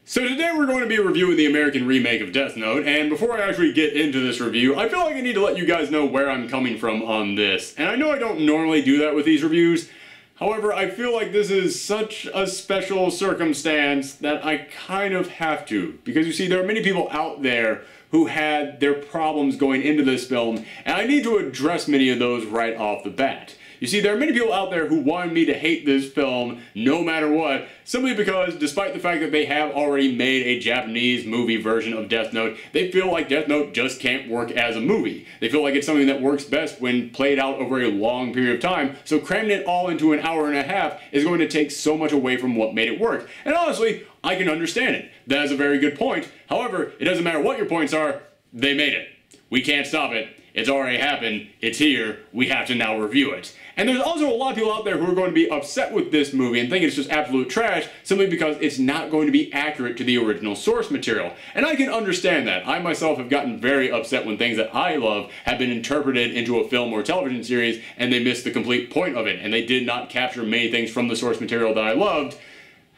So today we're going to be reviewing the American remake of Death Note, and before I actually get into this review, I feel like I need to let you guys know where I'm coming from on this. And I know I don't normally do that with these reviews, however, I feel like this is such a special circumstance that I kind of have to. Because you see, there are many people out there who had their problems going into this film, and I need to address many of those right off the bat. You see, there are many people out there who wanted me to hate this film no matter what, simply because despite the fact that they have already made a Japanese movie version of Death Note, they feel like Death Note just can't work as a movie. They feel like it's something that works best when played out over a long period of time, so cramming it all into an hour and a half is going to take so much away from what made it work. And honestly, I can understand it. That is a very good point. However, it doesn't matter what your points are, they made it. We can't stop it. It's already happened. It's here. We have to now review it. And there's also a lot of people out there who are going to be upset with this movie and think it's just absolute trash simply because it's not going to be accurate to the original source material. And I can understand that. I myself have gotten very upset when things that I love have been interpreted into a film or television series and they missed the complete point of it and they did not capture many things from the source material that I loved.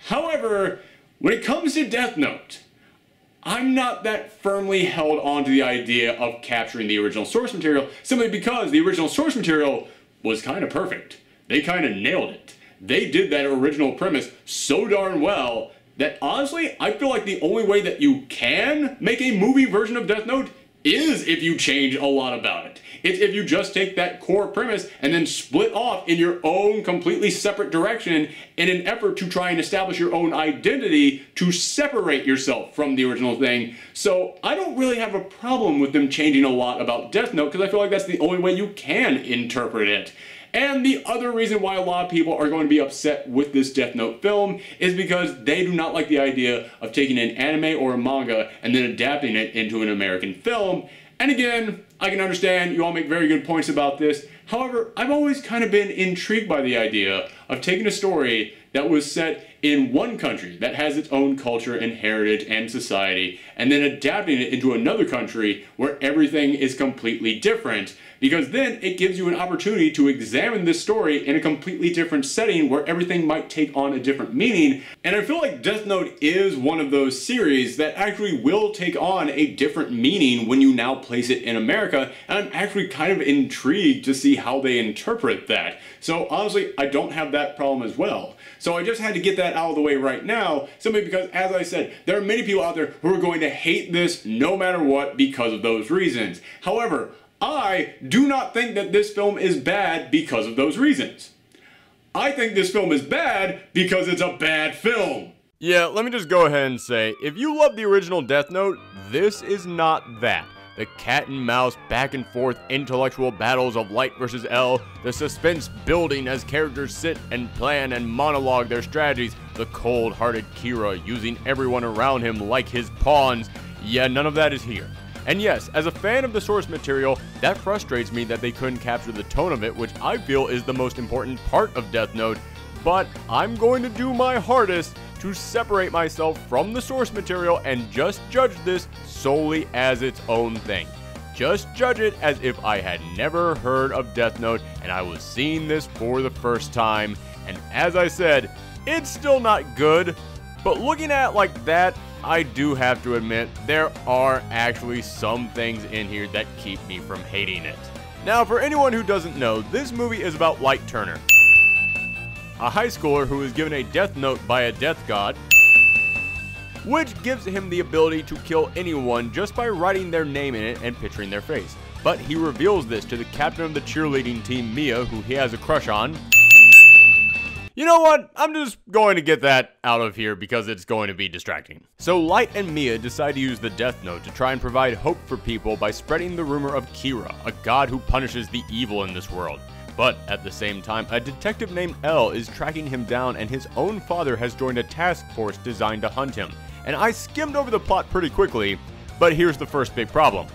However, when it comes to Death Note, I'm not that firmly held on to the idea of capturing the original source material simply because the original source material was kind of perfect. They kind of nailed it. They did that original premise so darn well that honestly, I feel like the only way that you can make a movie version of Death Note is if you change a lot about it. It's if you just take that core premise and then split off in your own completely separate direction in an effort to try and establish your own identity to separate yourself from the original thing. So I don't really have a problem with them changing a lot about Death Note because I feel like that's the only way you can interpret it. And the other reason why a lot of people are going to be upset with this Death Note film is because they do not like the idea of taking an anime or a manga and then adapting it into an American film. And again, I can understand you all make very good points about this. However, I've always kind of been intrigued by the idea of taking a story that was set in one country that has its own culture and heritage and society, and then adapting it into another country where everything is completely different, because then it gives you an opportunity to examine this story in a completely different setting where everything might take on a different meaning. And I feel like Death Note is one of those series that actually will take on a different meaning when you now place it in America, and I'm actually kind of intrigued to see how they interpret that. So honestly, I don't have that problem as well. So I just had to get that out of the way right now, simply because, as I said, there are many people out there who are going to hate this no matter what because of those reasons. However, I do not think that this film is bad because of those reasons. I think this film is bad because it's a bad film. Yeah, let me just go ahead and say, if you love the original Death Note, this is not that. The cat and mouse back and forth intellectual battles of Light versus L, the suspense building as characters sit and plan and monologue their strategies, the cold-hearted Kira using everyone around him like his pawns, yeah, none of that is here. And yes, as a fan of the source material, that frustrates me that they couldn't capture the tone of it, which I feel is the most important part of Death Note, but I'm going to do my hardest to separate myself from the source material and just judge this solely as its own thing. Just judge it as if I had never heard of Death Note and I was seeing this for the first time. And as I said, it's still not good, but looking at it like that, I do have to admit there are actually some things in here that keep me from hating it. Now, for anyone who doesn't know, this movie is about Light Turner, a high schooler who is given a death note by a death god, which gives him the ability to kill anyone just by writing their name in it and picturing their face. But he reveals this to the captain of the cheerleading team, Mia, who he has a crush on. You know what? I'm just going to get that out of here because it's going to be distracting. So Light and Mia decide to use the Death Note to try and provide hope for people by spreading the rumor of Kira, a god who punishes the evil in this world. But at the same time, a detective named L is tracking him down and his own father has joined a task force designed to hunt him. And I skimmed over the plot pretty quickly, but here's the first big problem.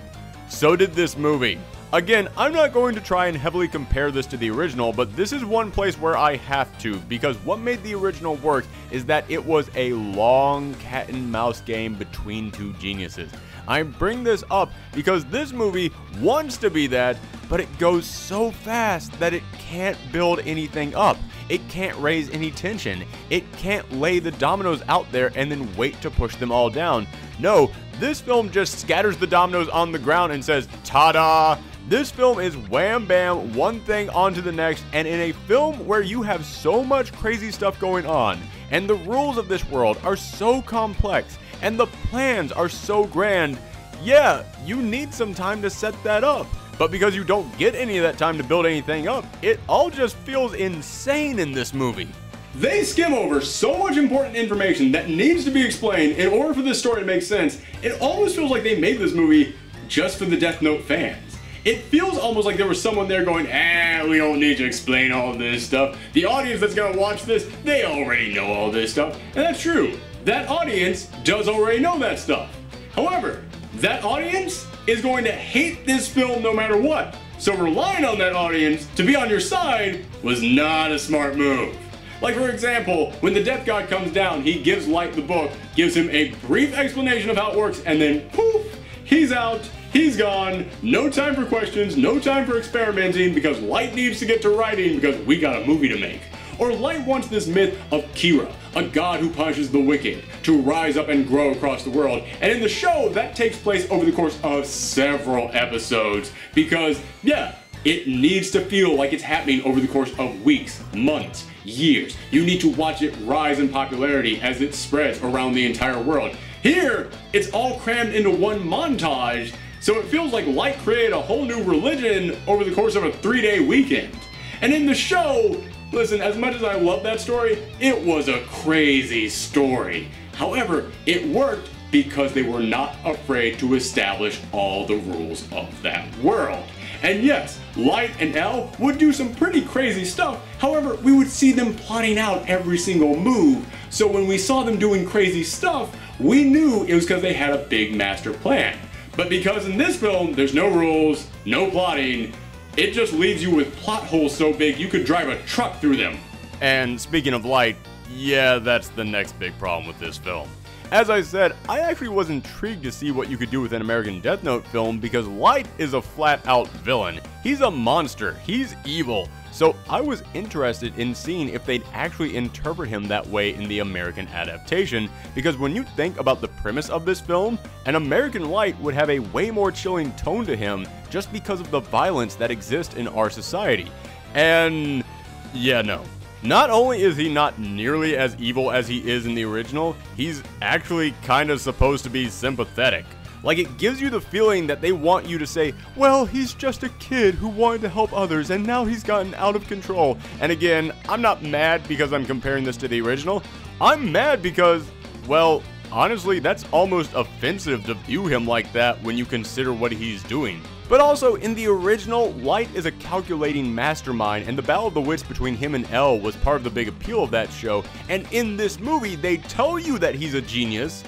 So did this movie. Again, I'm not going to try and heavily compare this to the original, but this is one place where I have to, because what made the original work is that it was a long cat and mouse game between two geniuses. I bring this up because this movie wants to be that, but it goes so fast that it can't build anything up. It can't raise any tension. It can't lay the dominoes out there and then wait to push them all down. No, this film just scatters the dominoes on the ground and says, ta-da! This film is wham bam, one thing onto the next, and in a film where you have so much crazy stuff going on, and the rules of this world are so complex, and the plans are so grand, yeah, you need some time to set that up. But because you don't get any of that time to build anything up, it all just feels insane in this movie. They skim over so much important information that needs to be explained in order for this story to make sense. It almost feels like they made this movie just for the Death Note fans. It feels almost like there was someone there going, we don't need to explain all this stuff. The audience that's gonna watch this, they already know all this stuff. And that's true. That audience does already know that stuff. However, that audience is going to hate this film no matter what. So relying on that audience to be on your side was not a smart move. Like for example, when the Death God comes down, he gives Light the book, gives him a brief explanation of how it works, and then poof, he's out. He's gone, no time for questions, no time for experimenting because Light needs to get to writing because we got a movie to make. Or Light wants this myth of Kira, a god who punishes the wicked, to rise up and grow across the world. And in the show, that takes place over the course of several episodes because, yeah, it needs to feel like it's happening over the course of weeks, months, years. You need to watch it rise in popularity as it spreads around the entire world. Here, it's all crammed into one montage, so it feels like Light created a whole new religion over the course of a 3-day weekend. And in the show, listen, as much as I love that story, it was a crazy story. However, it worked because they were not afraid to establish all the rules of that world. And yes, Light and L would do some pretty crazy stuff, however, we would see them plotting out every single move, so when we saw them doing crazy stuff, we knew it was because they had a big master plan. But because in this film, there's no rules, no plotting, it just leaves you with plot holes so big you could drive a truck through them. And speaking of Light, yeah, that's the next big problem with this film. As I said, I actually was intrigued to see what you could do with an American Death Note film because Light is a flat-out villain. He's a monster. He's evil. So I was interested in seeing if they'd actually interpret him that way in the American adaptation, because when you think about the premise of this film, an American Light would have a way more chilling tone to him just because of the violence that exists in our society. And yeah, no. Not only is he not nearly as evil as he is in the original, he's actually kind of supposed to be sympathetic. Like, it gives you the feeling that they want you to say, well, he's just a kid who wanted to help others and now he's gotten out of control. And again, I'm not mad because I'm comparing this to the original. I'm mad because, well, honestly, that's almost offensive to view him like that when you consider what he's doing. But also, in the original, Light is a calculating mastermind, and the battle of the wits between him and L was part of the big appeal of that show, and in this movie, they tell you that he's a genius,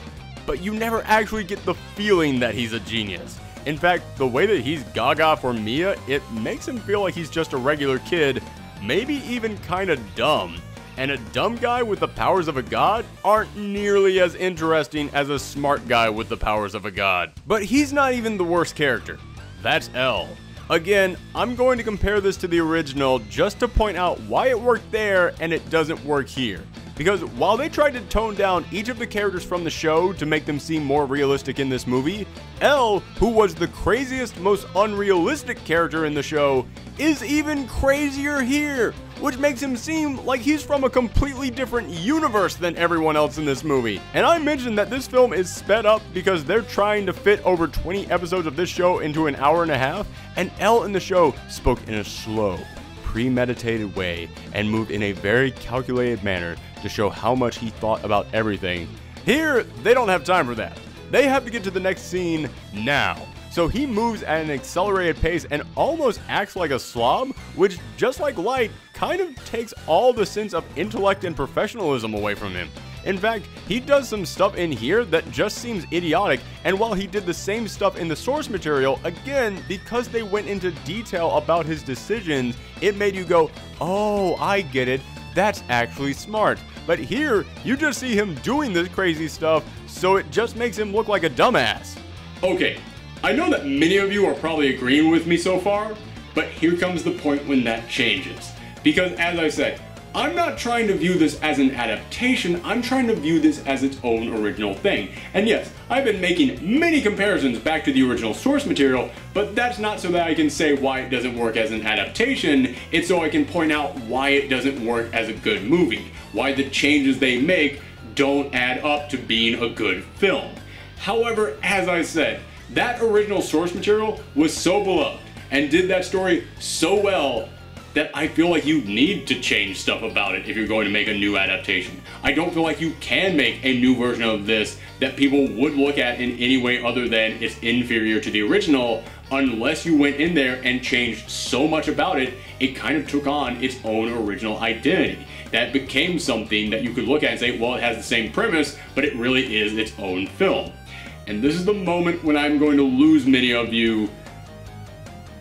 but you never actually get the feeling that he's a genius. In fact, the way that he's gaga for Mia, it makes him feel like he's just a regular kid, maybe even kinda dumb. And a dumb guy with the powers of a god aren't nearly as interesting as a smart guy with the powers of a god. But he's not even the worst character. That's L. Again, I'm going to compare this to the original just to point out why it worked there and it doesn't work here. Because while they tried to tone down each of the characters from the show to make them seem more realistic in this movie, L, who was the craziest, most unrealistic character in the show, is even crazier here, which makes him seem like he's from a completely different universe than everyone else in this movie. And I mentioned that this film is sped up because they're trying to fit over 20 episodes of this show into an hour and a half, and L in the show spoke in a slow, premeditated way and moved in a very calculated manner to show how much he thought about everything. Here, they don't have time for that. They have to get to the next scene now. So he moves at an accelerated pace and almost acts like a slob, which, just like Light, kind of takes all the sense of intellect and professionalism away from him. In fact, he does some stuff in here that just seems idiotic, and while he did the same stuff in the source material, again, because they went into detail about his decisions, it made you go, oh, I get it, that's actually smart. But here, you just see him doing this crazy stuff, so it just makes him look like a dumbass. Okay, I know that many of you are probably agreeing with me so far, but here comes the point when that changes. Because as I said, I'm not trying to view this as an adaptation, I'm trying to view this as its own original thing. And yes, I've been making many comparisons back to the original source material, but that's not so that I can say why it doesn't work as an adaptation, it's so I can point out why it doesn't work as a good movie, why the changes they make don't add up to being a good film. However, as I said, that original source material was so beloved and did that story so well that I feel like you need to change stuff about it if you're going to make a new adaptation. I don't feel like you can make a new version of this that people would look at in any way other than it's inferior to the original, unless you went in there and changed so much about it, it kind of took on its own original identity. That became something that you could look at and say, well, it has the same premise, but it really is its own film. And this is the moment when I'm going to lose many of you,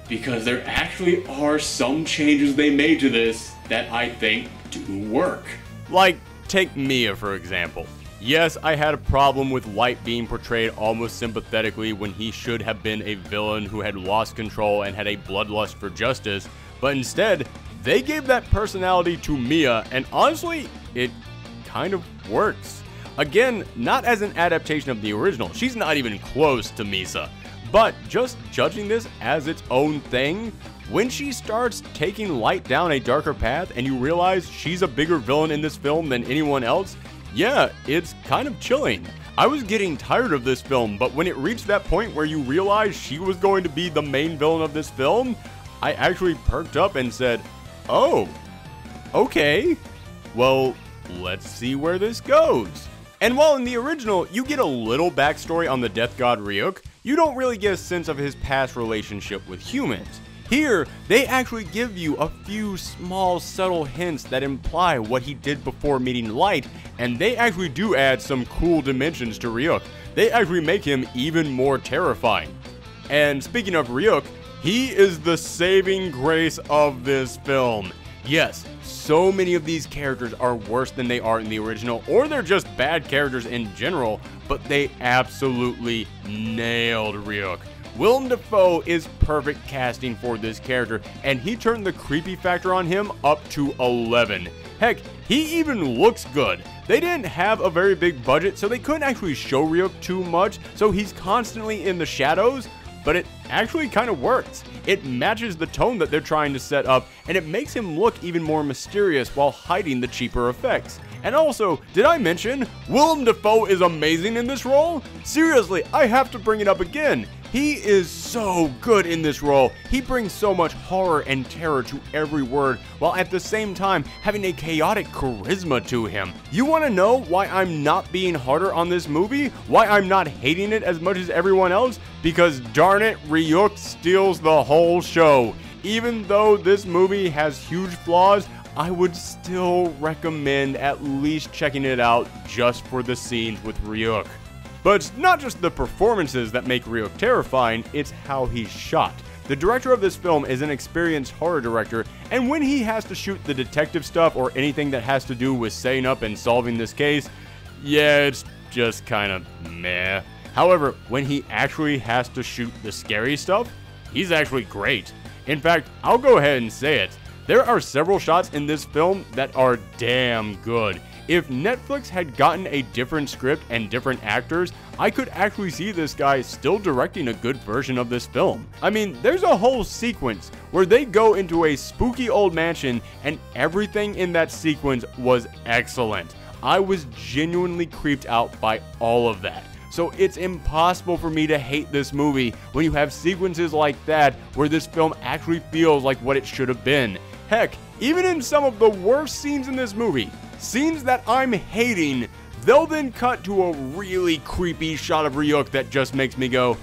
because there actually are some changes they made to this that I think do work. Like, take Mia for example. Yes, I had a problem with Light being portrayed almost sympathetically when he should have been a villain who had lost control and had a bloodlust for justice, but instead, they gave that personality to Mia, and honestly, it kind of works. Again, not as an adaptation of the original, she's not even close to Misa. But just judging this as its own thing, when she starts taking Light down a darker path and you realize she's a bigger villain in this film than anyone else, yeah, it's kind of chilling. I was getting tired of this film, but when it reached that point where you realize she was going to be the main villain of this film, I actually perked up and said, oh, okay, well, let's see where this goes. And while in the original, you get a little backstory on the death god Ryuk, you don't really get a sense of his past relationship with humans. Here, they actually give you a few small subtle hints that imply what he did before meeting Light, and they actually do add some cool dimensions to Ryuk. They actually make him even more terrifying. And speaking of Ryuk, he is the saving grace of this film. Yes, so many of these characters are worse than they are in the original, or they're just bad characters in general, but they absolutely nailed Ryuk. Willem Dafoe is perfect casting for this character, and he turned the creepy factor on him up to 11. Heck, he even looks good. They didn't have a very big budget, so they couldn't actually show Ryuk too much, so he's constantly in the shadows, but it actually kind of works. It matches the tone that they're trying to set up, and it makes him look even more mysterious while hiding the cheaper effects. And also, did I mention, Willem Dafoe is amazing in this role? Seriously, I have to bring it up again. He is so good in this role. He brings so much horror and terror to every word, while at the same time having a chaotic charisma to him. You want to know why I'm not being harder on this movie? Why I'm not hating it as much as everyone else? Because darn it, Ryuk steals the whole show. Even though this movie has huge flaws, I would still recommend at least checking it out just for the scenes with Ryuk. But it's not just the performances that make Ryuk terrifying, it's how he's shot. The director of this film is an experienced horror director, and when he has to shoot the detective stuff or anything that has to do with setting up and solving this case, yeah, it's just kind of meh. However, when he actually has to shoot the scary stuff, he's actually great. In fact, I'll go ahead and say it. There are several shots in this film that are damn good. If Netflix had gotten a different script and different actors, I could actually see this guy still directing a good version of this film. I mean, there's a whole sequence where they go into a spooky old mansion and everything in that sequence was excellent. I was genuinely creeped out by all of that. So it's impossible for me to hate this movie when you have sequences like that where this film actually feels like what it should have been. Heck, even in some of the worst scenes in this movie, scenes that I'm hating, they'll then cut to a really creepy shot of Ryuk that just makes me go,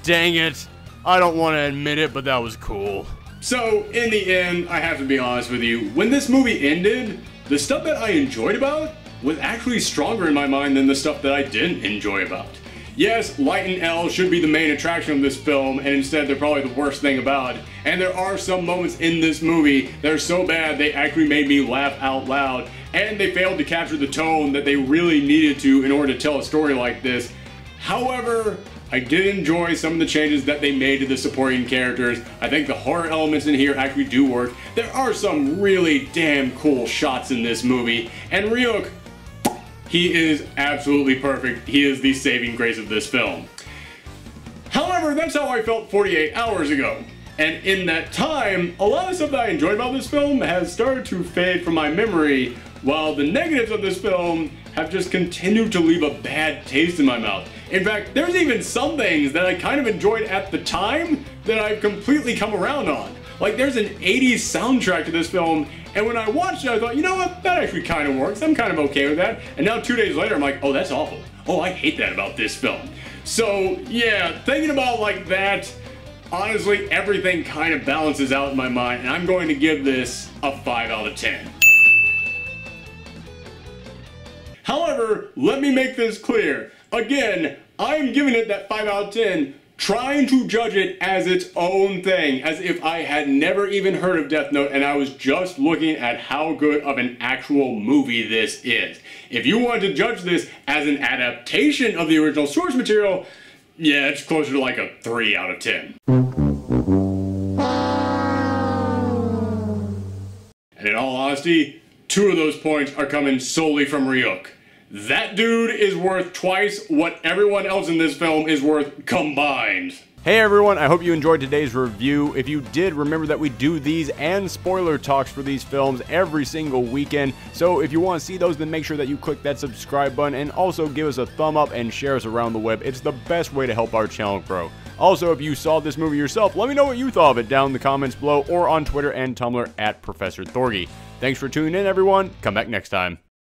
dang it, I don't want to admit it, but that was cool. So, in the end, I have to be honest with you, when this movie ended, the stuff that I enjoyed about was actually stronger in my mind than the stuff that I didn't enjoy about. Yes, Light and L should be the main attraction of this film, and instead they're probably the worst thing about it. And there are some moments in this movie that are so bad they actually made me laugh out loud, and they failed to capture the tone that they really needed to in order to tell a story like this. However, I did enjoy some of the changes that they made to the supporting characters. I think the horror elements in here actually do work. There are some really damn cool shots in this movie, and Ryuk, he is absolutely perfect. He is the saving grace of this film. However, that's how I felt 48 hours ago. And in that time, a lot of stuff that I enjoyed about this film has started to fade from my memory, while the negatives of this film have just continued to leave a bad taste in my mouth. In fact, there's even some things that I kind of enjoyed at the time that I've completely come around on. Like, there's an 80s soundtrack to this film, and when I watched it, I thought, you know what, that actually kind of works. I'm kind of okay with that. And now 2 days later, I'm like, oh, that's awful. Oh, I hate that about this film. So, yeah, thinking about like that, honestly, everything kind of balances out in my mind, and I'm going to give this a 5 out of 10. However, let me make this clear. Again, I'm giving it that 5 out of 10, trying to judge it as its own thing, as if I had never even heard of Death Note and I was just looking at how good of an actual movie this is. If you want to judge this as an adaptation of the original source material, yeah, it's closer to like a 3 out of 10. And in all honesty, 2 of those points are coming solely from Ryuk. That dude is worth twice what everyone else in this film is worth combined. Hey everyone, I hope you enjoyed today's review. If you did, remember that we do these and spoiler talks for these films every single weekend. So if you want to see those, then make sure that you click that subscribe button and also give us a thumb up and share us around the web. It's the best way to help our channel grow. Also, if you saw this movie yourself, let me know what you thought of it down in the comments below or on Twitter and Tumblr at Professor Thorgi. Thanks for tuning in, everyone. Come back next time.